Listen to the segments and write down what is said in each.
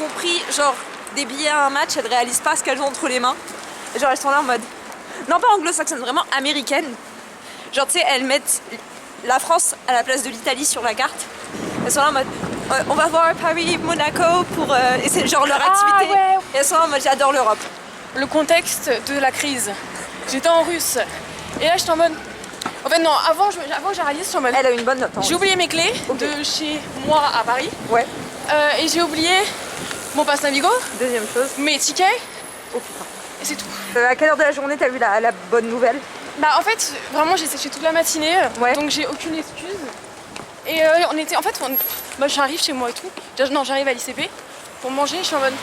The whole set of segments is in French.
ont pris genre des billets à un match, elles réalisent pas ce qu'elles ont entre les mains. Et genre elles sont là en mode, non pas anglo-saxonne, vraiment américaine. Genre tu sais, elles mettent la France à la place de l'Italie sur la carte. Elles sont là en mode, on va voir Paris, Monaco pour... et c'est genre leur activité. Ouais. Et elles sont là en mode, j'adore l'Europe. Le contexte de la crise. J'étais en russe. Et là j'étais en mode... En fait non, avant que j'ai réalisé, j'étais en mode... Elle a une bonne note. J'ai oublié mes clés de chez moi à Paris. Ouais. Et j'ai oublié mon passe Navigo. Deuxième chose. Mes tickets. Oh putain. Et c'est tout. À quelle heure de la journée t'as vu la bonne nouvelle? Bah en fait, vraiment j'ai séché toute la matinée. Ouais. Donc j'ai aucune excuse. Et on était... En fait, moi j'arrive chez moi et tout. Non, j'arrive à l'ICP pour manger. Je suis en mode...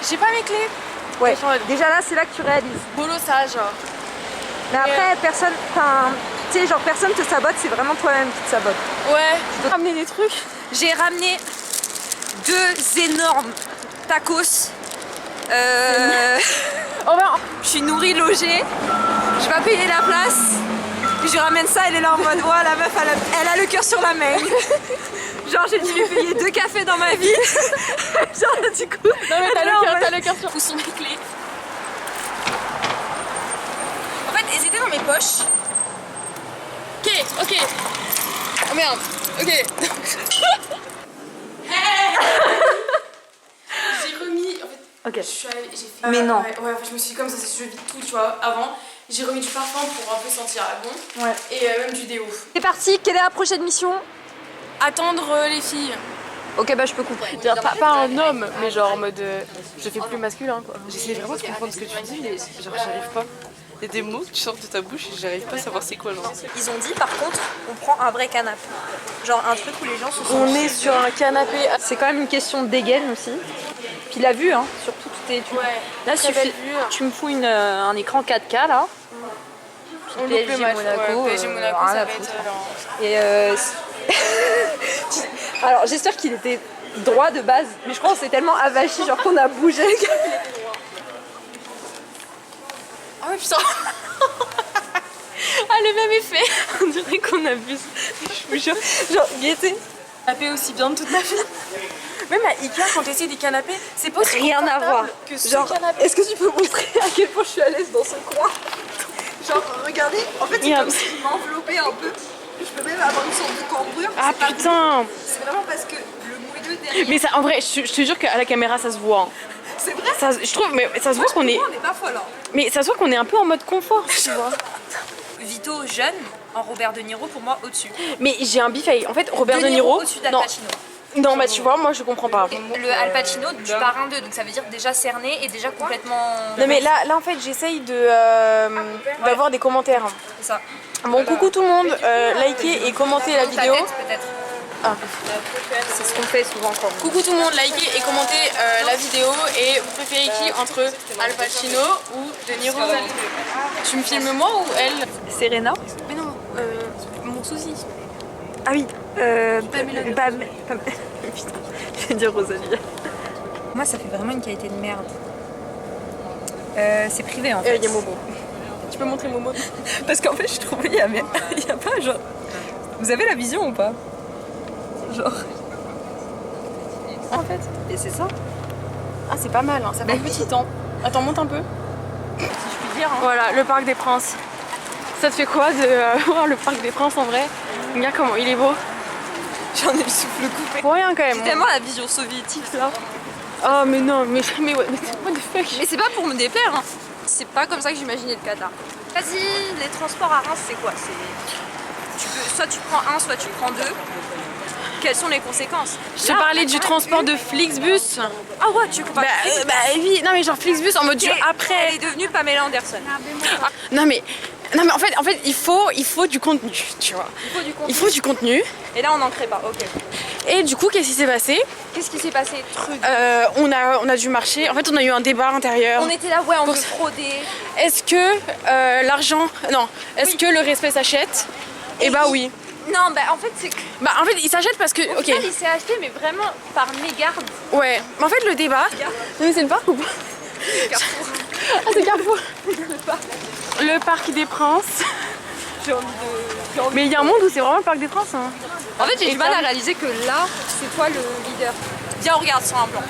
J'ai pas mes clés. Ouais. Déjà là, c'est là que tu réalises. Bolo ça, genre. Mais après, personne... Enfin, tu sais, genre personne te sabote, c'est vraiment toi-même qui te sabote. Ouais. Tu peux ramener des trucs. J'ai ramené 2 énormes tacos. Je suis nourrie, logée. Je vais payer la place. Puis je lui ramène ça, elle est là en mode, ouais, la meuf, elle a le cœur sur la main. Genre, j'ai dû lui payer 2 cafés dans ma vie. Genre, du coup. Non, mais t'as le cœur sur. Où sont mes clés? En fait, elles étaient dans mes poches. Ok. Oh merde. Ok. J'ai remis. En fait, Ok. je suis allée, j'ai fait. Mais non. Ouais, je me suis dit comme ça, je vide tout, tu vois, avant. J'ai remis du parfum pour un peu sentir bon. Ouais. Et même du déo. C'est parti, quelle est la prochaine mission? Attendre les filles. Ok, bah je peux couper. Pas un homme, mais genre en mode. Je fais plus masculin quoi. J'essaie vraiment de comprendre ce que tu dis, mais genre j'arrive pas. Il y a des mots qui sortent de ta bouche et j'arrive pas à savoir c'est quoi genre. Ils ont dit par contre, on prend un vrai canapé. Genre un truc où les gens se sentent. On est sur un canapé. C'est quand même une question de dégaine aussi. Puis la vue, hein, surtout tout est. Ouais. Là, très belle vue. tu me fous un écran 4K là. On loupe PSG le match. Monaco, Ouais, PSG Monaco, rien ça à va foutre. être. Et alors j'espère qu'il était droit de base, mais je crois qu'on s'est tellement avachi, genre qu'on a bougé. Ah ouais putain. Ah le même effet. On dirait qu'on abuse. Je vous jure. Genre gaieté. Canapé aussi bien de toute ma vie. Même à Ikea quand tu essaies des canapés, c'est pas aussi Rien à confortable voir. que ce Genre, canapé. est-ce que tu peux montrer à quel point je suis à l'aise dans ce coin? Genre, regardez, en fait, c'est comme si je m'enveloppais un peu. Je peux même avoir une sorte de cambrure. Ah c'est pas putain. grave. C'est vraiment parce que le moelleux derrière. Mais ça, en vrai, je te jure qu'à la caméra ça se voit. Hein. C'est vrai. Ça, je trouve, mais ça se voit qu'on est. On n'est pas folle. Hein. Mais ça se voit qu'on est un peu en mode confort, tu vois. Vito jeune, en Robert De Niro, pour moi, au-dessus. Mais j'ai un bif avec. En fait, Robert De Niro. au-dessus d'Al Non, Pacino. non, bah tu vois, moi je comprends pas. Le Al Pacino du parrain 2, donc ça veut dire déjà cerné et déjà complètement. Non mais là en fait j'essaye de d'avoir des commentaires. C'est ça. Bon coucou tout le monde, likez et commentez la Dans ta vidéo. tête, peut-être. Ah. C'est ce qu'on fait souvent quand on... Coucou tout le monde, likez et commentez la vidéo et vous préférez qui entre Al Pacino ou De Niro? Tu me filmes moi ou elle? Serena. Mais non, mon souci. Ah oui. Pamela. Putain, je vais dire Rosalie. Moi, ça fait vraiment une qualité de merde. C'est privé en fait. Il y a Momo. Tu peux montrer Momo? Parce qu'en fait, je trouvais il y a pas genre. Vous avez la vision ou pas? Genre. En fait. Et c'est ça. Ah c'est pas mal, hein. Ça fait un petit temps. Attends, monte un peu. Si je puis dire. Hein. Voilà, le Parc des Princes. Ça te fait quoi de voir le Parc des Princes en vrai? Regarde comment il est beau. J'en ai le souffle coupé. Pour rien quand même. C'est tellement la vision soviétique là. Oh mais non, mais what the fuck? Mais c'est pas pour me déplaire. Hein. C'est pas comme ça que j'imaginais le Qatar. Vas-y, les transports à Reims, c'est quoi? Soit tu prends un, soit tu prends 2. Quelles sont les conséquences? Je te parlais du transport de Flixbus. Ah ouais, tu comprends. Bah oui, non mais genre Flixbus en mode après. Elle est devenue Pamela Anderson. Ah, non mais en fait il faut du contenu, tu vois. Il faut du contenu. Et là on n'en crée pas, ok. Et du coup qu'est-ce qui s'est passé? Qu'est-ce qui s'est passé? On a dû marcher. En fait on a eu un débat intérieur. On était là, ouais, on veut frauder. Est-ce que l'argent, non, est-ce que le respect s'achète? Et bah oui. Non, bah en fait c'est que... Bah en fait il s'achète parce que... Au final il s'est acheté mais vraiment par mégarde. Ouais, mais en fait le débat... Non mais c'est le parc ou pas? Carrefour. Ah c'est Carrefour. Le Parc des Princes. J'ai envie de... Mais il y a un monde où c'est vraiment le Parc des Princes. Hein. En fait, j'ai du mal à Étable. réaliser que là, c'est toi le leader. Viens, on regarde sur un plan.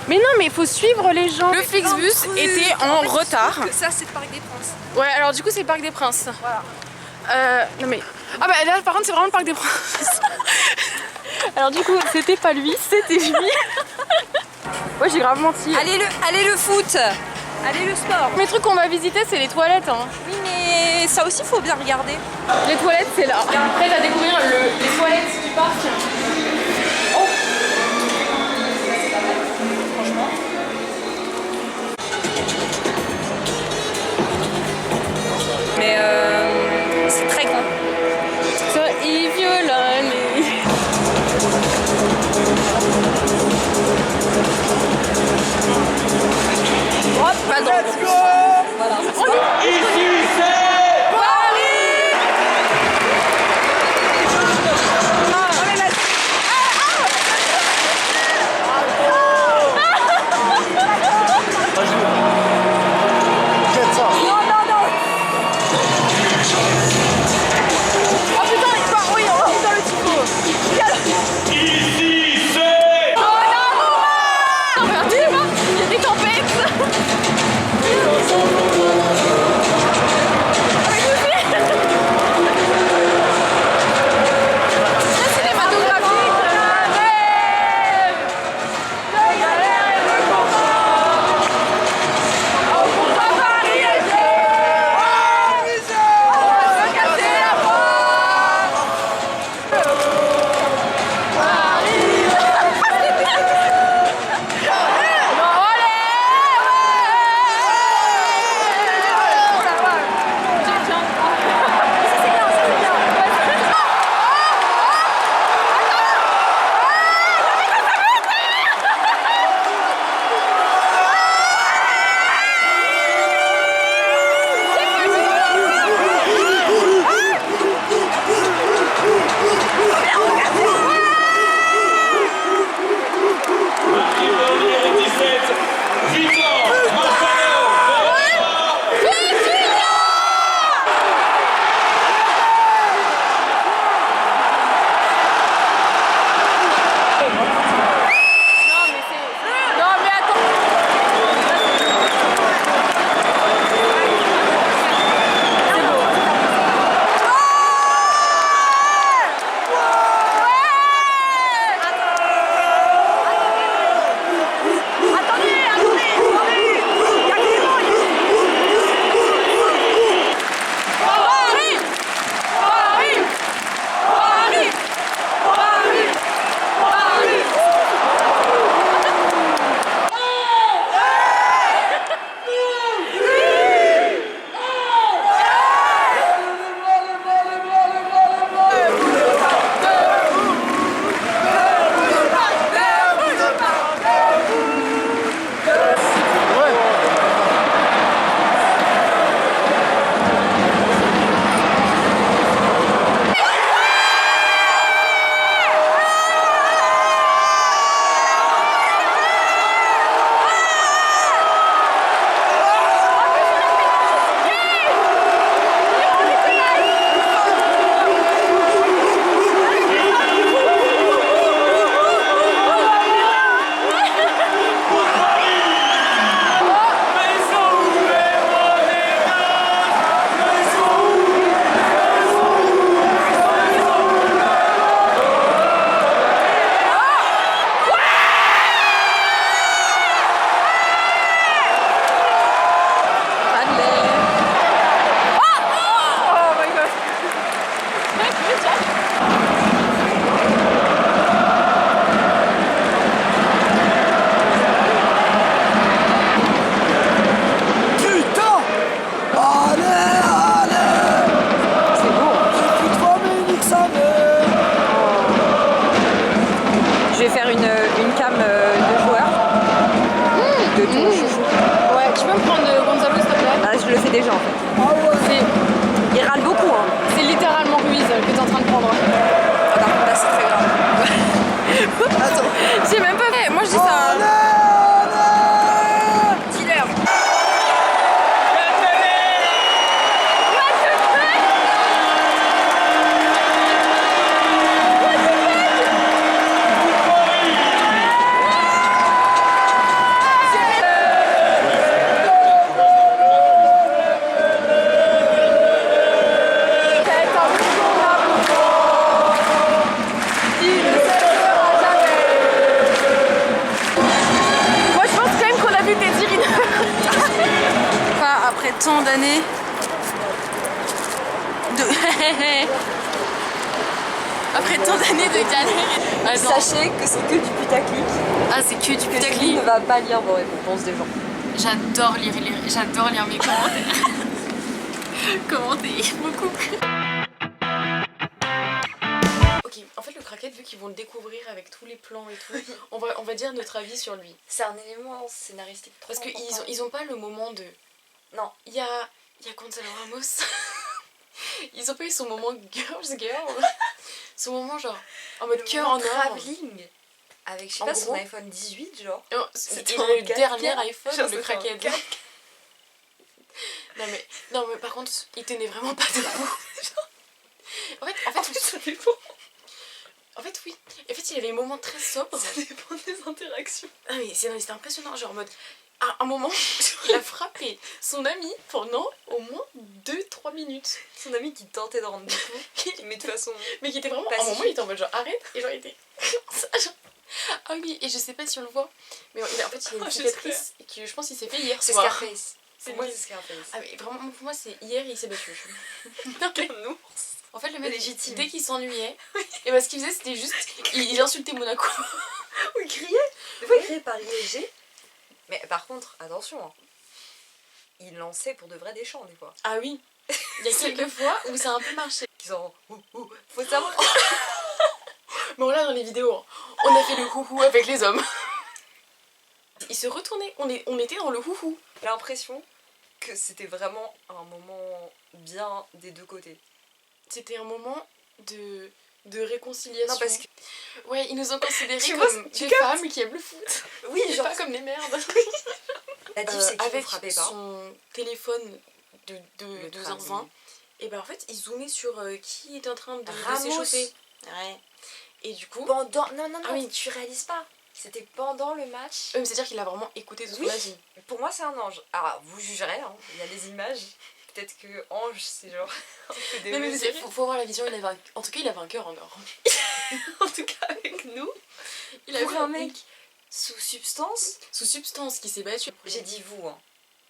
Mais non, mais il faut suivre les gens. Le Flixbus était en retard. Que ça, c'est le Parc des Princes. Ouais, alors du coup, c'est le Parc des Princes. Voilà. Non mais... Ah bah là, par contre, c'est vraiment le Parc des Princes. Alors du coup, c'était pas lui, c'était lui. Ouais, j'ai grave menti. Allez le foot. Allez le sport. Les trucs qu'on va visiter, c'est les toilettes. Hein. Oui, mais ça aussi, faut bien regarder. Les toilettes, c'est là. Après, à découvrir les toilettes du parc. Oh. Franchement. Mais c'est très grand. Ça est violent. Hop, pas dans. Let's go! Voilà. Ici c'est Jette ça. Oh putain, il part, oui, oh putain le typo. Ici c'est Regardez, il y a des tempêtes. C'est cinématographique. putain! Allez, allez! C'est beau. Plus de fois, mais nique sa mère! Je vais faire une cam de joueur. De ton chouchou. Ouais, tu peux me prendre Gonzalo s'il te plaît? Ah, je le fais déjà en fait. Ah ouais! Il râle beaucoup. Hein. C'est littéralement Ruiz que t'es en train de prendre. Ah, par contre, là, c'est très grave. Attends! J'ai même pas fait. Moi je dis ça. Allez, allez! Dealer. What the fuck? tant d'années de... Après tant d'années de galère. Attends. Sachez que c'est que du putaclic. Ah, c'est que du Julie putaclic. ne va pas lire vos réponses des gens. J'adore lire mes commentaires. Commenter beaucoup. Ok, en fait le craquette, vu qu'ils vont le découvrir avec tous les plans et tout, on va dire notre avis sur lui. C'est un élément scénaristique trop Parce important. qu'ils ont pas le moment de... Non. Il y a Gonzalo Ramos. Ils ont pas eu son moment girl. Son moment genre en mode cœur en or. Travelling avec, je sais En pas, gros, son iPhone 18 genre. Non, C'était il un a le 4K. dernier iPhone, Genre, le c'était craquette. un Non mais par contre, il tenait vraiment pas debout. En fait, Ça dépend. en fait oui. En fait, il avait des moments très sobres. Ça dépend des interactions. Ah mais c'était impressionnant, genre en mode... À un moment, il a frappé son ami pendant au moins 2-3 minutes. Son ami qui tentait de rendre des coups, mais de façon... Mais qui était vraiment... À un moment, il était en mode genre arrête, et genre il était... genre... Ah oui, et je sais pas si on le voit, mais en fait il a une cicatrice qui je pense qu'il s'est fait hier C'est soir. Scarface. C'est Pour moi, lui. c'est Scarface. Ah mais vraiment, pour moi c'est hier il s'est battu. Nous. En fait le mec, Légitime. dès qu'il s'ennuyait, et bah ce qu'il faisait c'était juste... Il insultait Monaco. Oui, il criait. Des fois, il criait par ISG. Mais par contre, attention, hein. Il lançait pour de vrai des chants des fois. Ah oui, il y a quelques fois où ça a un peu marché. Ils ont... Faut savoir. Mais on l'a dans les vidéos, hein. On a fait le houhou avec les hommes. Il se retournait, on était dans le houhou. J'ai l'impression que c'était vraiment un moment bien des deux côtés. C'était un moment de réconciliation. Non, parce que... Ouais, ils nous ont considérés Tu comme vois, tu des captes. femmes qui aiment le foot. Oui, Et genre... pas comme des merdes. La diff, c'est qu'ils avec vous frappez pas. son téléphone de Le zinzin, travelling. et ben en fait, ils zoomaient sur qui est en train de Ramos. s'échauffer. Ouais. Et du coup... Pendant... Non, Ah oui. tu réalises pas. C'était pendant le match. c'est-à-dire qu'il a vraiment écouté tout ce Oui. qu'on a dit. Pour moi, c'est un ange. Alors, vous jugerez, hein. Il y a des images. Peut-être que ange, c'est genre un peu Non mais démesuré. faut voir la vision, en tout cas il avait un cœur en or. En tout cas, avec nous, Il avait pour un mec sous substance, sous substance qui s'est battu. j'ai dit vous, hein.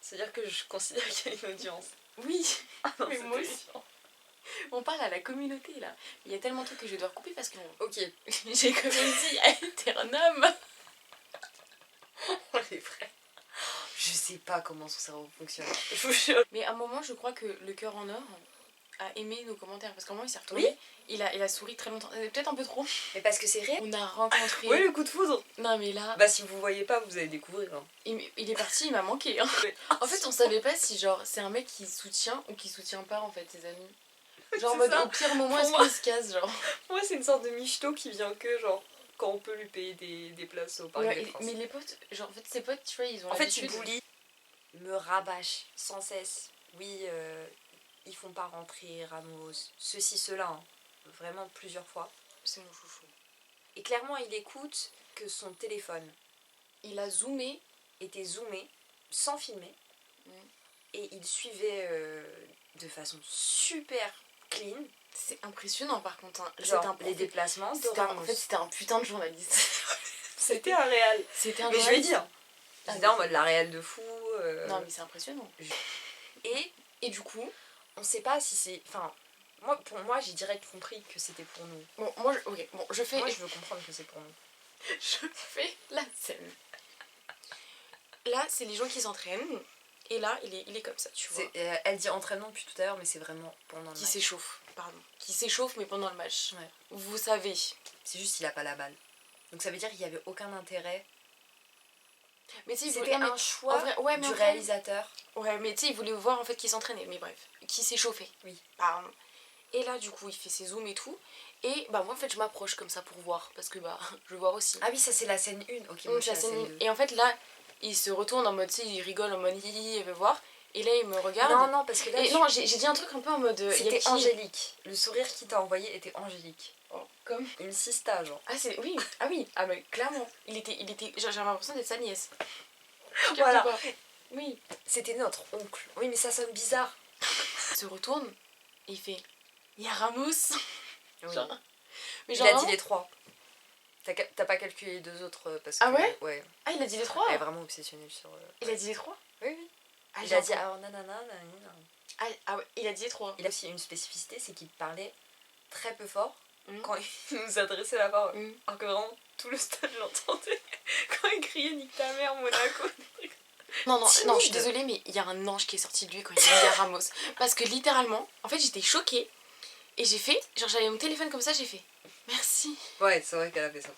C'est-à-dire que je considère qu'il y a une audience. Oui, Ah non, mais c'est moi aussi. terrifiant. On parle à la communauté là. Il y a tellement de trucs que je vais devoir couper parce que Ok, j'ai quand même dit à Eternam. on est vrais. Je sais pas comment son cerveau fonctionne. Je vous jure. Mais à un moment, je crois que le cœur en or a aimé nos commentaires parce qu'à un moment il s'est retourné. Oui. Il a souri très longtemps. Peut-être un peu trop. Mais parce que c'est réel. On a rencontré. Oui, le coup de foudre. Non mais là, Bah, si vous voyez pas, vous allez découvrir. Hein. il est parti, il m'a manqué. Hein. En fait, on savait pas si genre c'est un mec qui soutient ou qui soutient pas en fait ses amis. Genre en C'est mode ça. au pire moment, Pour est-ce moi. qu'il se casse genre. Moi, c'est une sorte de michto qui vient que, genre, quand on peut lui payer des places au Parc Ouais, des Princes. mais les potes, genre en fait ses potes, tu vois, ils ont En fait, tu l'habitude. bullies, me rabâche sans cesse. Oui, ils font pas rentrer Ramos, ceci, cela, hein. Vraiment plusieurs fois. C'est mon chouchou. Et clairement, il écoute que son téléphone Il a zoomé. était zoomé, sans filmer, Mm. et il suivait de façon super clean, C'est impressionnant par contre. Hein. genre les déplacements de Ramos. En fait, c'était un putain de journaliste. C'était un réel. C'était un Mais je vais journaliste. dire, Ah, c'était en mode la réelle de fou. Non, mais c'est impressionnant. Et Et du coup, on sait pas si c'est... Enfin, pour moi, j'ai direct compris que c'était pour nous. bon, moi, je fais, Moi, je veux comprendre que c'est pour nous. je fais la scène. Là, c'est les gens qui s'entraînent. Et là, il est comme ça, tu vois. Elle dit entraînement depuis tout à l'heure, mais c'est vraiment pendant le Qui match. s'échauffe, pardon. Qui s'échauffe, mais pendant le match. Ouais. Vous savez. C'est juste qu'il a pas la balle. Donc ça veut dire qu'il n'y avait aucun intérêt. Mais tu sais, il C'était voulait- non, un mais choix en vrai, ouais, mais du en vrai- réalisateur. Ouais, mais tu sais, il voulait voir en fait qui s'entraînait. Mais bref, qui s'échauffait. Oui. Pardon. Et là, du coup, il fait ses zooms et tout. Et bah, moi, en fait, je m'approche comme ça pour voir. Parce que bah, je veux voir aussi. Ah oui, ça c'est la scène 1. Ok, moi Donc, c'est la la scène- scène 2. Et en fait, là, il se retourne en mode, tu sais, il rigole en mode hihi, il veut voir. Et là, il me regarde. Non, non, parce que là, Et non, j'ai dit un truc un peu en mode. Il y a c'était qui angélique. Le sourire qu'il t'a envoyé était angélique. Oh, comme. Une sista, genre. Ah, c'est. Oui, ah, mais clairement. Il était. J'avais l'impression d'être sa nièce. Tu captes Voilà. pas. Oui. C'était notre oncle. Oui, mais ça sonne bizarre. Il se retourne et il fait. Il y a Ramos. Oui. Genre. Mais Il genre. a dit vraiment- les 3. T'as pas calculé les 2 autres parce Ah que... ouais Ouais. Ah, il a dit les 3 Elle est vraiment obsessionnelle sur... Il a dit les 3 Oui, oui. Ah, Il j'ai a dit entendu. alors nanana, nanana. Ah ouais, il a dit trop. Il a aussi une spécificité, c'est qu'il parlait très peu fort Mhm. quand il nous adressait la parole. Mhm. Alors que vraiment tout le stade l'entendait quand il criait nique ta mère Monaco. Non, Timide. je suis désolée, mais il y a un ange qui est sorti de lui quand il a dit à Ramos. Parce que littéralement, en fait, j'étais choquée. Et j'ai fait, genre j'avais mon téléphone comme ça, j'ai fait merci. Ouais, c'est vrai qu'elle a fait ça.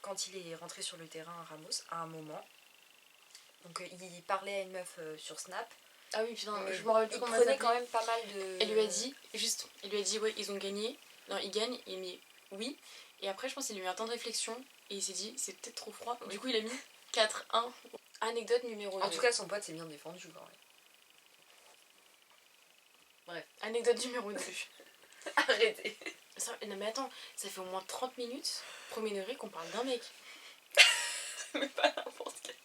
Quand il est rentré sur le terrain, Ramos, à un moment, donc il parlait à une meuf sur Snap. Ah oui, putain, mais je me rappelle plus il comment prenait elle quand s'appelait. même pas mal de... Elle lui a dit, ouais, ils ont gagné. Non, ils gagnent, il a mis oui. Et après, je pense qu'il a eu un temps de réflexion. Et il s'est dit, c'est peut-être trop froid. Oui. Du coup, il a mis 4-1. Anecdote numéro 2. En tout cas, son pote s'est bien défendu quand même. Bref. Anecdote numéro 2. Arrêtez. Non mais attends, ça fait au moins 30 minutes, premier degré, qu'on parle d'un mec. Mais pas n'importe quel.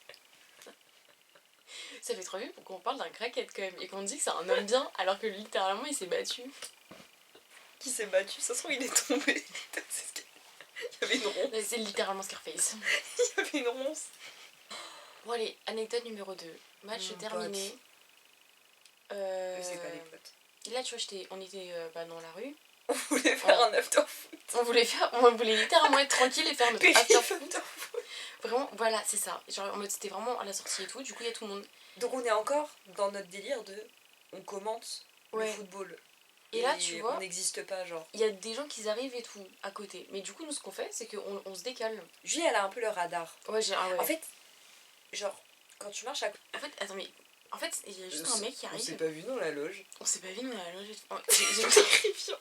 Ça fait 3 minutes qu'on parle d'un crackhead quand même. Et qu'on dit que c'est un homme bien, alors que littéralement, il s'est battu. Qui s'est battu, ça se trouve il est tombé. C'est ce qu'il- Il y avait une ronce. C'est littéralement Scarface. Il y avait une ronce. Bon allez, anecdote numéro 2. Match Mon terminé. C'est pas les potes. Et là, tu vois, on était dans la rue. On voulait faire un after foot. On voulait littéralement être tranquille et faire notre after foot. After foot. Vraiment, voilà, c'est ça. Genre en mode, c'était vraiment à la sortie et tout. Du coup, il y a tout le monde. Donc on est encore dans notre délire de... On commente Ouais. le football. Et là, tu vois, on n'existe pas, genre. il y a des gens qui arrivent et tout à côté. Mais du coup, nous, ce qu'on fait, c'est qu'on se décale. Julie, elle a un peu le radar. Ouais, ouais. En fait, genre, quand tu marches à côté... En fait, attends, mais. En fait, il y a juste un mec qui On arrive. s'est pas vu dans la loge. On s'est pas vu dans la loge. C'est terrifiant.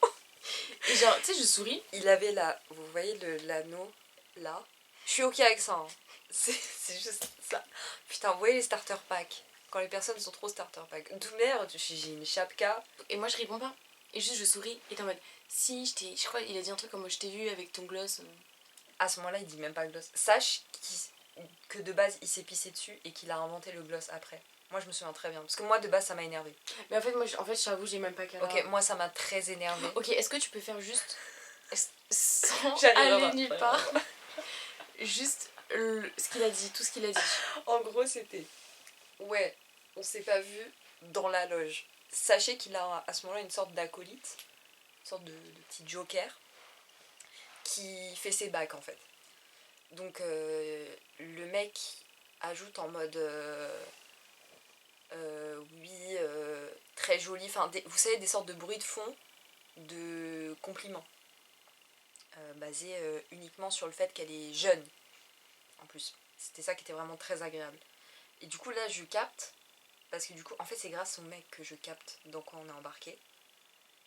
Et genre, tu sais, je souris. Il avait là, vous voyez l'anneau là. Je suis ok avec ça. Hein. C'est juste ça. Putain, vous voyez les starter packs. Quand les personnes sont trop starter pack. D'où merde, j'ai une chapka. Et moi, je réponds pas. Et juste, je souris. Et t'es en mode, si, je crois, il a dit un truc comme, je t'ai vu avec ton gloss. À ce moment-là, il dit même pas gloss. Sache que de base, il s'est pissé dessus et qu'il a inventé le gloss après. Moi, je me souviens très bien. Parce que moi, de base, ça m'a énervé. Mais en fait, moi, j'avoue, j'ai même pas qu'à. Ok, moi, ça m'a très énervé. Ok, est-ce que tu peux faire juste. Sans J'allais aller voir. nulle part. Juste ce qu'il a dit, tout ce qu'il a dit. En gros, c'était... Ouais, on s'est pas vu dans la loge. Sachez qu'il a à ce moment-là une sorte d'acolyte, une sorte de petit joker, qui fait ses bacs en fait. Donc le mec ajoute en mode... oui, très joli, enfin vous savez, des sortes de bruits de fond, de compliments. Basés uniquement sur le fait qu'elle est jeune, en plus. C'était ça qui était vraiment très agréable. Et du coup là je capte, parce que du coup en fait c'est grâce au mec que je capte dans quoi on est embarqué.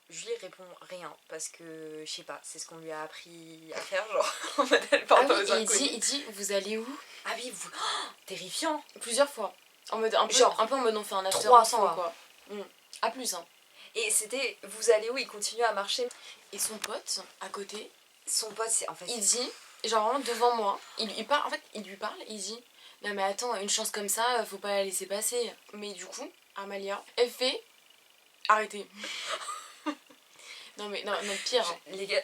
Julie répond rien, parce que je sais pas, c'est ce qu'on lui a appris à faire, genre en mode elle parle pas aux et inconnus. il dit, vous allez où? Ah oui, vous... Oh, terrifiant. Plusieurs fois. En mode, un peu en mode on fait un after 3 ensemble, fois. quoi. À plus, hein. Et c'était, vous allez où, il continue à marcher. Et son pote, à côté, Son pote, c'est en fait... il dit, genre vraiment devant moi, il parle, en fait, il lui parle, il dit, non mais attends, une chance comme ça, faut pas la laisser passer. Mais du coup, Amalia, elle fait, arrêtez. non, pire. Hein. Les gars,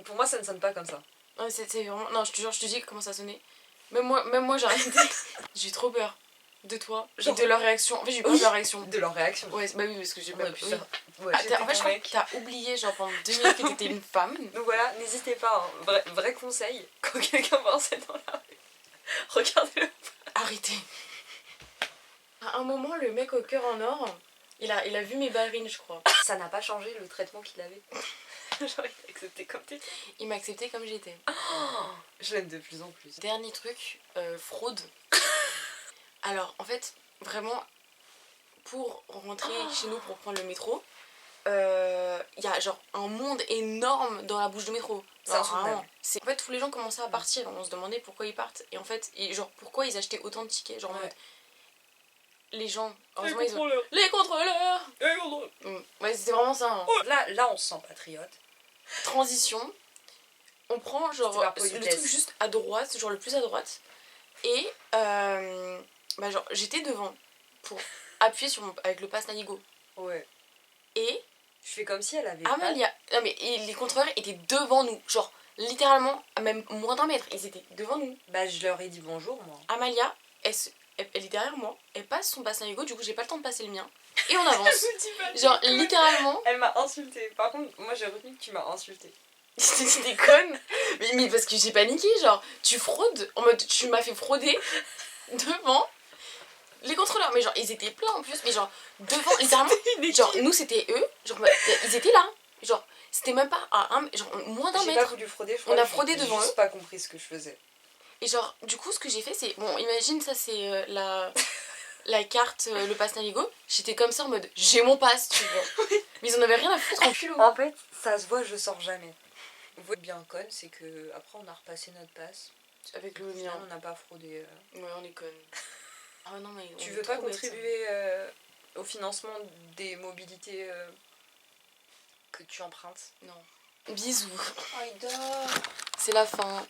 pour moi ça ne sonne pas comme ça. Non, c'est vraiment, non, je te jure, je te dis comment ça sonnait. Même moi j'ai arrêté. J'ai eu trop peur de toi, Genre... et de leur réaction. En fait, j'ai eu peur de leur réaction. De leur réaction. Ouais, bah oui, parce que j'ai pas Ouais, pu. putain. Ouais, En j'étais fait, je crois mec. que t'as oublié, genre pendant 2 minutes, que t'étais une femme. Donc voilà, n'hésitez pas, hein. Vrai conseil, quand quelqu'un passe dans la rue, regardez-le. Arrêtez. À un moment, le mec au cœur en or, il a vu mes ballerines, je crois. Ça n'a pas changé le traitement qu'il avait. Genre, il a accepté comme t'étais. Il m'a accepté comme j'étais. Je l'aime de plus en plus. Dernier truc, fraude. Alors, en fait, vraiment, pour rentrer chez nous, pour prendre le métro, il y a genre un monde énorme dans la bouche de métro. C'est Genre, insoutenable. vraiment. En fait, tous les gens commençaient à partir. On se demandait pourquoi ils partent. Et en fait, genre, pourquoi ils achetaient autant de tickets. Genre, en Ouais. mode, les gens, Les heureusement, ils ont... contrôleurs. Les contrôleurs. Les contrôleurs. Ouais, c'était vraiment ça. Hein. Là, on se sent patriote. Transition. On prend genre C'était par le politesse. truc juste à droite, genre le plus à droite. Et bah genre j'étais devant pour appuyer sur avec le pass Navigo. Ouais. Et Je fais comme si elle avait Amalia, non mais et les contrôleurs étaient devant nous, genre littéralement à même moins d'1 mètre, ils étaient devant nous. Bah, je leur ai dit bonjour, moi. Amalia, elle elle est derrière moi, elle passe son passe Navigo, du coup j'ai pas le temps de passer le mien. Et on avance. Genre littéralement. Elle m'a insultée. Par contre, moi j'ai retenu que tu m'as insultée. C'était des connes. Mais parce que j'ai paniqué, genre tu fraudes, en mode tu m'as fait frauder devant les contrôleurs. Mais genre ils étaient pleins en plus, mais genre devant, littéralement, genre nous c'était eux, genre ils étaient là. Genre c'était même pas à genre moins d'un J'ai pas mètre. voulu frauder, je On a crois que fraudé j'ai devant juste eux. pas compris ce que je faisais. Et genre du coup ce que j'ai fait c'est, bon imagine ça c'est la carte, le pass Navigo, j'étais comme ça en mode j'ai mon pass, tu vois. Mais ils en avaient rien à foutre en culot. En fait, ça se voit, je sors jamais. Vous voyez bien conne, c'est que après on a repassé notre passe. Avec le Au final, mien. on n'a pas fraudé. Ouais, on est connes. Ah non, mais. Tu veux pas contribuer au financement des mobilités que tu empruntes? Non. Bisous. Oh, il dort. C'est la fin.